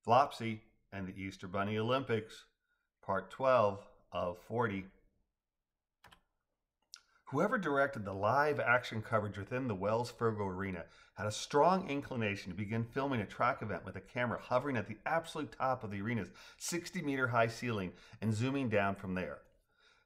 Flopsy and the Easter Bunny Olympics, Part 12 of 40. Whoever directed the live action coverage within the Wells Fargo Arena had a strong inclination to begin filming a track event with a camera hovering at the absolute top of the arena's 60-meter high ceiling and zooming down from there.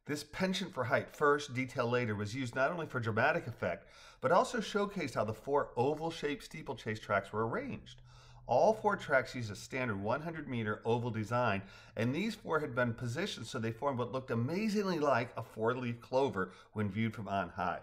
This penchant for height first, detail later, was used not only for dramatic effect, but also showcased how the four oval-shaped steeplechase tracks were arranged. All four tracks used a standard 100-meter oval design, and these four had been positioned so they formed what looked amazingly like a four-leaf clover when viewed from on high.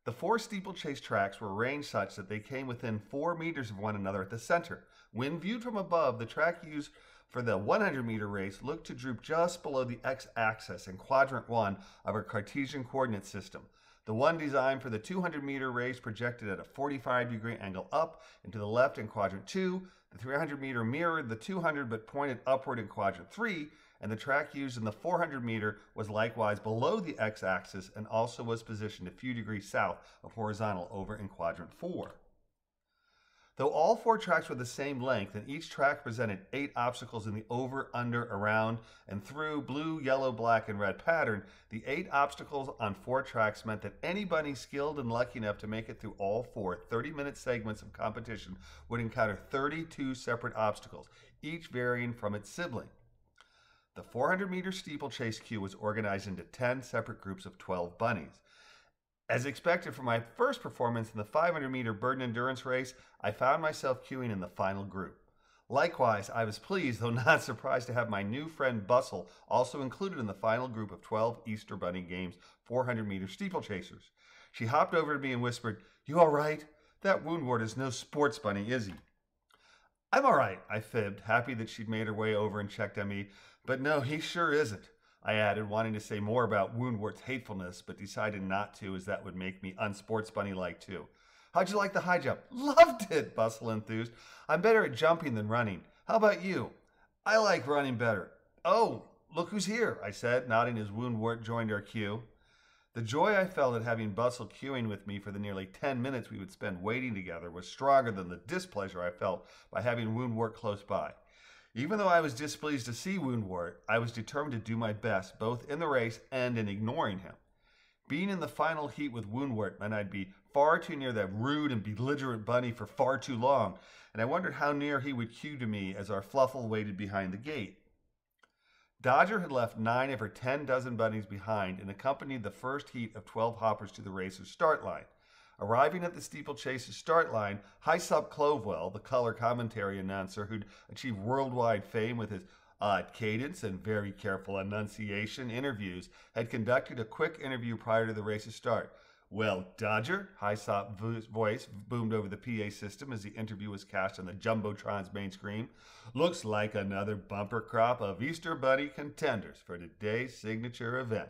The four steeplechase tracks were arranged such that they came within 4 meters of one another at the center. When viewed from above, the track used for the 100-meter race looked to droop just below the x-axis in quadrant 1 of our Cartesian coordinate system. The one designed for the 200-meter race projected at a 45-degree angle up and to the left in quadrant 2. The 300-meter mirrored the 200 but pointed upward in quadrant 3. And the track used in the 400-meter was likewise below the x-axis and also was positioned a few degrees south of horizontal over in quadrant 4. Though all four tracks were the same length and each track presented 8 obstacles in the over, under, around, and through blue, yellow, black, and red pattern, the 8 obstacles on 4 tracks meant that any bunny skilled and lucky enough to make it through all 4 30-minute segments of competition would encounter 32 separate obstacles, each varying from its sibling. The 400-meter steeplechase queue was organized into 10 separate groups of 12 bunnies. As expected from my first performance in the 500-meter burden endurance race, I found myself queuing in the final group. Likewise, I was pleased, though not surprised, to have my new friend Bustle also included in the final group of 12 Easter Bunny Games 400-meter steeplechasers. She hopped over to me and whispered, "You all right? That woundwort is no sports bunny, is he?" "I'm all right," I fibbed, happy that she'd made her way over and checked on me. "But no, he sure isn't," I added, wanting to say more about Woundwort's hatefulness, but decided not to, as that would make me unsports bunny-like too. "How'd you like the high jump?" "Loved it," Bustle enthused. "I'm better at jumping than running. How about you?" "I like running better." "Oh, look who's here," I said, nodding as Woundwort joined our queue. The joy I felt at having Bustle queuing with me for the nearly 10 minutes we would spend waiting together was stronger than the displeasure I felt by having Woundwort close by. Even though I was displeased to see Woundwort, I was determined to do my best, both in the race and in ignoring him. Being in the final heat with Woundwort meant I'd be far too near that rude and belligerent bunny for far too long, and I wondered how near he would queue to me as our Fluffle waited behind the gate. Dodger had left 9 of her 10 dozen bunnies behind and accompanied the first heat of 12 hoppers to the racer's start line. Arriving at the steeplechase's start line, Hyssop Clovewell, the color commentary announcer who'd achieved worldwide fame with his odd cadence and very careful enunciation interviews, had conducted a quick interview prior to the race's start. "Well, Dodger," Hyssop's voice boomed over the PA system as the interview was cast on the Jumbotron's main screen, "looks like another bumper crop of Easter Bunny contenders for today's signature event.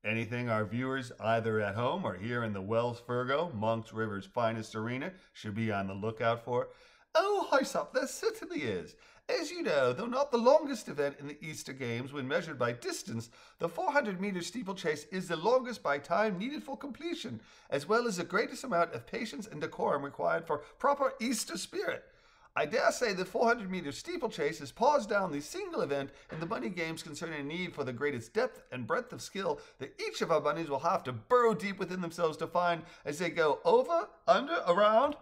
Anything our viewers either at home or here in the Wells Fargo, Monks River's finest arena, should be on the lookout for?" "Oh, Hyssop, there certainly is. As you know, though not the longest event in the Easter Games when measured by distance, the 400-meter steeplechase is the longest by time needed for completion, as well as the greatest amount of patience and decorum required for proper Easter spirit. I dare say the 400-meter steeplechase is paused down the single event in the Bunny Games concerning a need for the greatest depth and breadth of skill that each of our bunnies will have to burrow deep within themselves to find as they go over, under, around,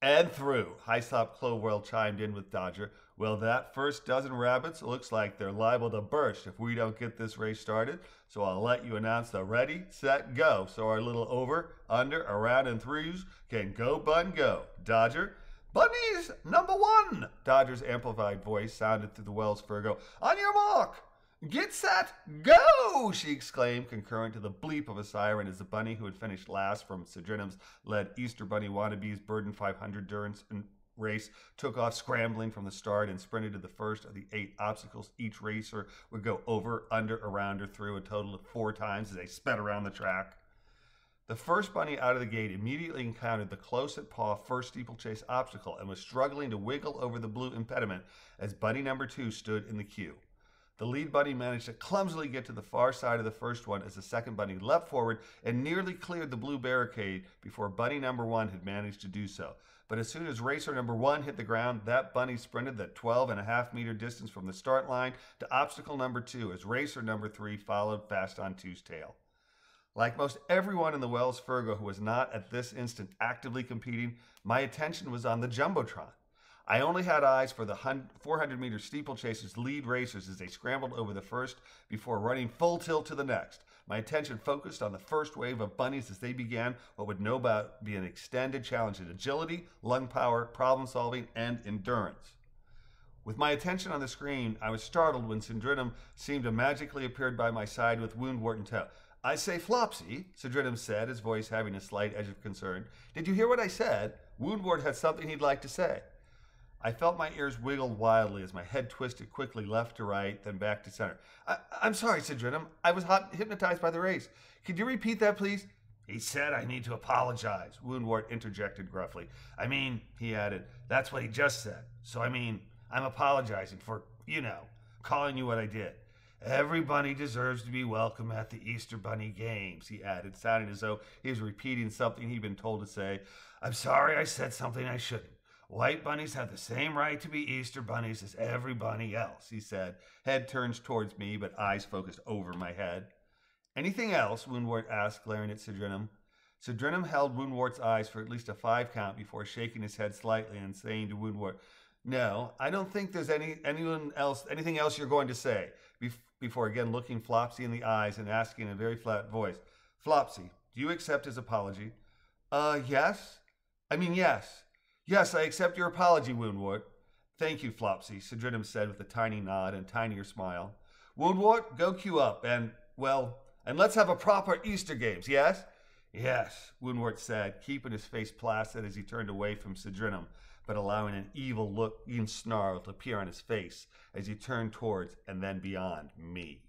and through," Hyssop Clovewell chimed in with Dodger. "Well, that first dozen rabbits looks like they're liable to burst if we don't get this race started, so I'll let you announce the ready, set, go, so our little over, under, around, and throughs can go, bun, go. Dodger?" "Bunnies, number 1, Dodger's amplified voice sounded through the Wells Fargo. "On your mark, get set, go," she exclaimed, concurrent to the bleep of a siren as the bunny who had finished last from Cedrinum's led Easter Bunny Wannabe's Burden 500 endurance race took off scrambling from the start and sprinted to the first of the 8 obstacles each racer would go over, under, around, or through a total of 4 times as they sped around the track. The first bunny out of the gate immediately encountered the close-at-paw first steeplechase obstacle and was struggling to wiggle over the blue impediment as bunny number 2 stood in the queue. The lead bunny managed to clumsily get to the far side of the first one as the second bunny leapt forward and nearly cleared the blue barricade before bunny number 1 had managed to do so. But as soon as racer number 1 hit the ground, that bunny sprinted that 12.5-meter distance from the start line to obstacle number 2 as racer number 3 followed fast on 2's tail. Like most everyone in the Wells Fargo who was not at this instant actively competing, my attention was on the Jumbotron. I only had eyes for the 400-meter steeplechaser's lead racers as they scrambled over the first before running full tilt to the next. My attention focused on the first wave of bunnies as they began what would no doubt be an extended challenge in agility, lung power, problem solving, and endurance. With my attention on the screen, I was startled when Cydrinum seemed to magically appear by my side with Woundwort in tow. "I say, Flopsy," Cydrinum said, his voice having a slight edge of concern. "Did you hear what I said? Woundwort had something he'd like to say." I felt my ears wiggle wildly as my head twisted quickly left to right, then back to center. I'm sorry, Cydrinum. I was hypnotized by the race. Could you repeat that, please?" "He said I need to apologize," Woundwort interjected gruffly. "I mean," he added, "that's what he just said. So, I mean, I'm apologizing for, calling you what I did. Every bunny deserves to be welcome at the Eazster Bunny Games," he added, sounding as though he was repeating something he'd been told to say. "I'm sorry I said something I shouldn't. White bunnies have the same right to be Easter bunnies as every bunny else," he said, head turned towards me, but eyes focused over my head. "Anything else?" Woundwort asked, glaring at Cydrinum. Cydrinum held Woundwort's eyes for at least a 5 count before shaking his head slightly and saying to Woundwort, "No, I don't think there's anything else you're going to say," before again looking Flopsy in the eyes and asking in a very flat voice, "Flopsy, do you accept his apology?" Yes. Yes, I accept your apology, Woundwort." "Thank you, Flopsy," Cydrinum said with a tiny nod and tinier smile. "Woundwort, go queue up and let's have a proper Easter Games, yes?" "Yes," Woundwort said, keeping his face placid as he turned away from Cydrinum, but allowing an evil-looking snarl to appear on his face as he turned towards and then beyond me.